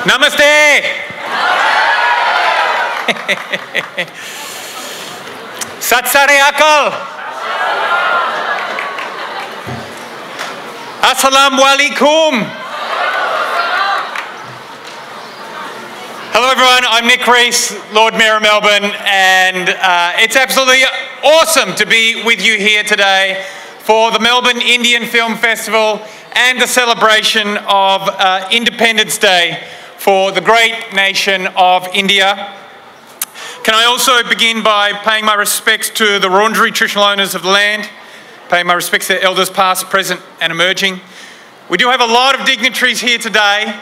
Namaste. Sat Sri Akal. Assalamu alaikum. Hello everyone, I'm Nick Reece, Lord Mayor of Melbourne, and it's absolutely awesome to be with you here today for the Melbourne Indian Film Festival and the celebration of Independence Day for the great nation of India. Can I also begin by paying my respects to the Wurundjeri traditional owners of the land, paying my respects to elders past, present and emerging. We do have a lot of dignitaries here today.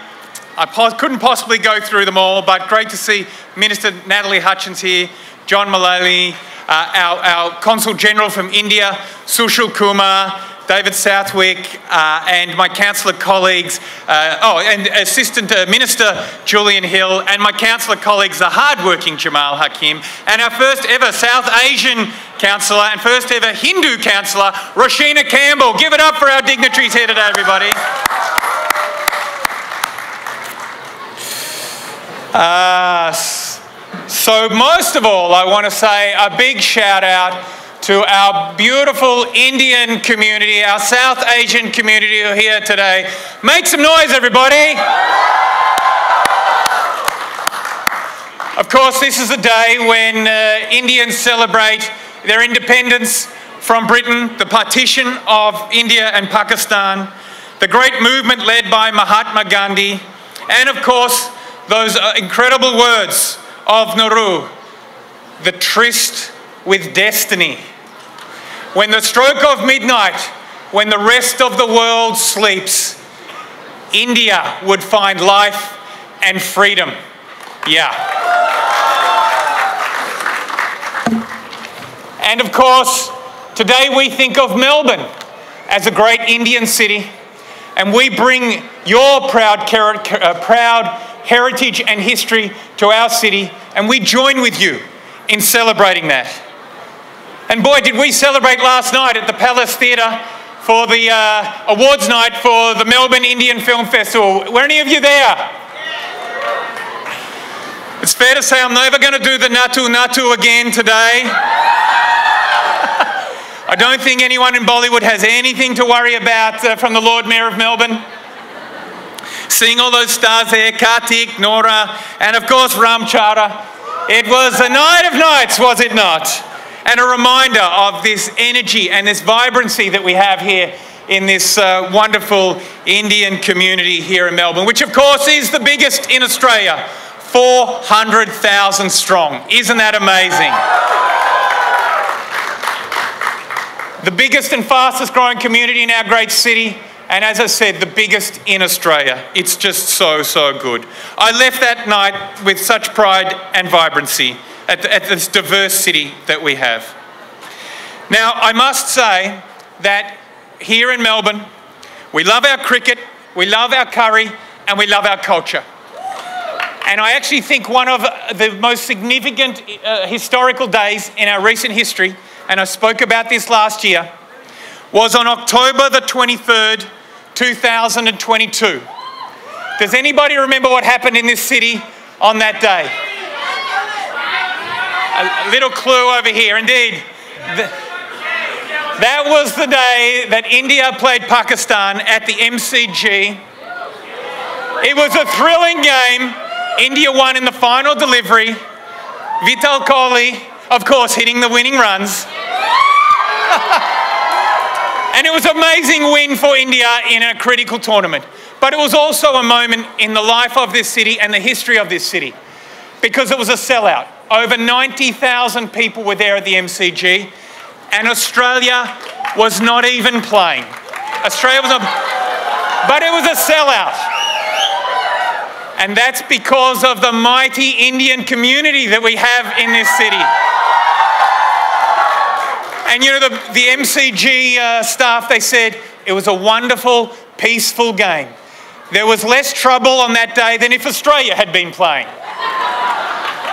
I couldn't possibly go through them all, but great to see Minister Natalie Hutchins here, John Mullally, our Consul General from India, Sushil Kumar, David Southwick, and my councillor colleagues, and Assistant Minister Julian Hill, and my councillor colleagues, the hard-working Jamal Hakim, and our first ever South Asian councillor and first ever Hindu councillor, Roshina Campbell. Give it up for our dignitaries here today, everybody. So most of all, I want to say a big shout out to our beautiful Indian community, our South Asian community who are here today. Make some noise, everybody. Of course, this is a day when Indians celebrate their independence from Britain, the partition of India and Pakistan, the great movement led by Mahatma Gandhi, and of course, those incredible words of Nehru, the tryst with destiny. When the stroke of midnight, when the rest of the world sleeps, India would find life and freedom. Yeah. And of course, today we think of Melbourne as a great Indian city, and we bring your proud heritage and history to our city, and we join with you in celebrating that. And boy, did we celebrate last night at the Palace Theatre for the awards night for the Melbourne Indian Film Festival. Were any of you there? It's fair to say I'm never going to do the Natu Natu again today. I don't think anyone in Bollywood has anything to worry about from the Lord Mayor of Melbourne. Seeing all those stars there, Kartik, Nora, and of course Ramchara. It was a night of nights, was it not? And a reminder of this energy and this vibrancy that we have here in this wonderful Indian community here in Melbourne, which of course is the biggest in Australia, 400,000 strong. Isn't that amazing? The biggest and fastest growing community in our great city. And as I said, the biggest in Australia. It's just so, so good. I left that night with such pride and vibrancy at this diverse city that we have. Now, I must say that here in Melbourne, we love our cricket, we love our curry, and we love our culture. And I actually think one of the most significant historical days in our recent history, and I spoke about this last year, was on October the 23rd, 2022. Does anybody remember what happened in this city on that day? A little clue over here, indeed. That was the day that India played Pakistan at the MCG. It was a thrilling game. India won in the final delivery. Vital Kohli, of course, hitting the winning runs. And it was an amazing win for India in a critical tournament. But it was also a moment in the life of this city and the history of this city, because it was a sellout. Over 90,000 people were there at the MCG, and Australia was not even playing. Australia was not, but it was a sellout. And that's because of the mighty Indian community that we have in this city. And you know, the MCG staff, they said it was a wonderful, peaceful game. There was less trouble on that day than if Australia had been playing.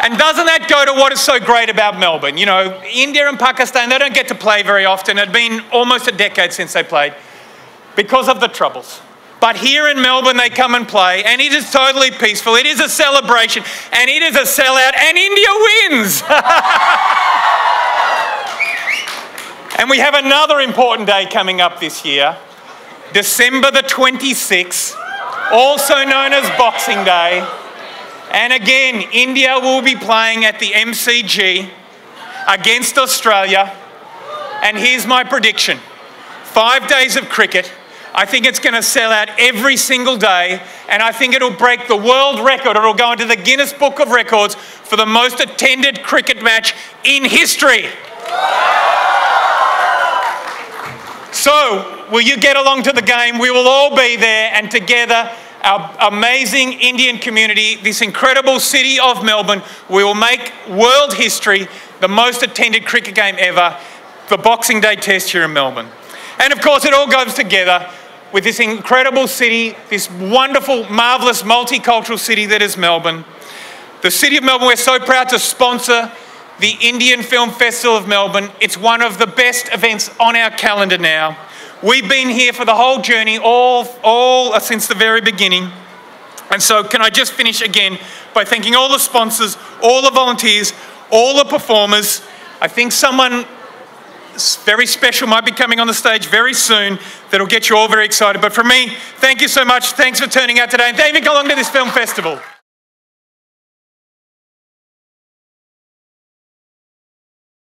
And doesn't that go to what is so great about Melbourne? You know, India and Pakistan, they don't get to play very often. It had been almost a decade since they played because of the troubles. But here in Melbourne, they come and play, and it is totally peaceful. It is a celebration, and it is a sellout, and India wins. And we have another important day coming up this year, December the 26th, also known as Boxing Day. And again, India will be playing at the MCG against Australia. And here's my prediction. 5 days of cricket. I think it's going to sell out every single day, and I think it'll break the world record. It'll go into the Guinness Book of Records for the most attended cricket match in history. So, will you get along to the game? We will all be there, and together, our amazing Indian community, this incredible city of Melbourne, we will make world history, the most attended cricket game ever, the Boxing Day Test here in Melbourne. And of course, it all goes together with this incredible city, this wonderful, marvellous, multicultural city that is Melbourne. The City of Melbourne, we're so proud to sponsor the Indian Film Festival of Melbourne. It's one of the best events on our calendar now. We've been here for the whole journey, all since the very beginning. And so can I just finish again by thanking all the sponsors, all the volunteers, all the performers. I think someone very special might be coming on the stage very soon that'll get you all very excited. But for me, thank you so much. Thanks for turning out today, and thank you for coming along to this film festival.